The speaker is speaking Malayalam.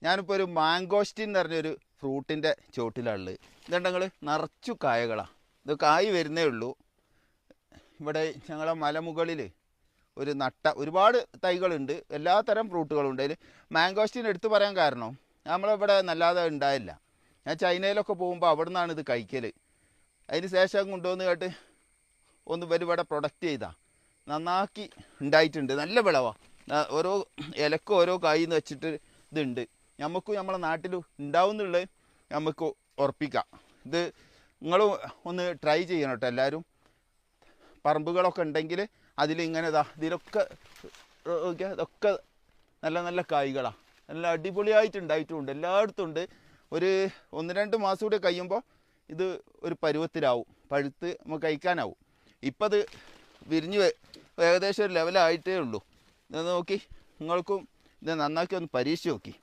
ഞാനിപ്പോൾ ഒരു മാംഗോസ്റ്റിൻ എന്ന് പറഞ്ഞൊരു ഫ്രൂട്ടിൻ്റെ ചോട്ടിലുള്ളത്. ഇതുണ്ടെങ്കിൽ നിറച്ചു കായകളാണ്. ഇത് കായ് വരുന്നേ ഉള്ളൂ. ഇവിടെ ഞങ്ങളെ മലമുകളിൽ ഒരു ഒരുപാട് തൈകളുണ്ട്, എല്ലാ തരം ഫ്രൂട്ടുകളുണ്ട്. അതിൽ മാംഗോസ്റ്റിൻ എടുത്തു പറയാൻ കാരണം നമ്മളിവിടെ നല്ലാതെ ഉണ്ടായില്ല. ഞാൻ ചൈനയിലൊക്കെ പോകുമ്പോൾ അവിടെ നിന്നാണ് ഇത് കഴിക്കൽ. അതിന് ശേഷം കൊണ്ടുവന്ന് കേട്ട് ഒന്ന് ഇവിടെ പ്രൊഡക്റ്റ് ചെയ്താൽ നന്നാക്കി ഉണ്ടായിട്ടുണ്ട്. നല്ല വിളവാണ്. ഓരോ ഇലക്കും ഓരോ കായിന്ന് വെച്ചിട്ട് ഇതുണ്ട്. നമുക്കും നമ്മളെ നാട്ടിൽ ഉണ്ടാവും എന്നുള്ളത് നമുക്ക് ഉറപ്പിക്കാം. ഇത് നിങ്ങൾ ഒന്ന് ട്രൈ ചെയ്യണം കേട്ടോ എല്ലാവരും. പറമ്പുകളൊക്കെ ഉണ്ടെങ്കിൽ അതിലിങ്ങനെ ഇതിലൊക്കെ ഇതൊക്കെ നല്ല നല്ല കായ്കളാണ്. നല്ല അടിപൊളിയായിട്ട് ഉണ്ടായിട്ടുമുണ്ട്, എല്ലായിടത്തും ഉണ്ട്. ഒരു 1-2 മാസം കൂടി കഴിയുമ്പോൾ ഇത് ഒരു പരുവത്തിലാവും, പഴുത്ത് നമുക്ക് കഴിക്കാനാവും. ഇപ്പം അത് വിരിഞ്ഞ് ഏകദേശം ഒരു ലെവലായിട്ടേ ഉള്ളൂ. ഇത് നോക്കി, നിങ്ങൾക്കും ഇത് നന്നാക്കി ഒന്ന് പരീക്ഷിച്ച് നോക്കി.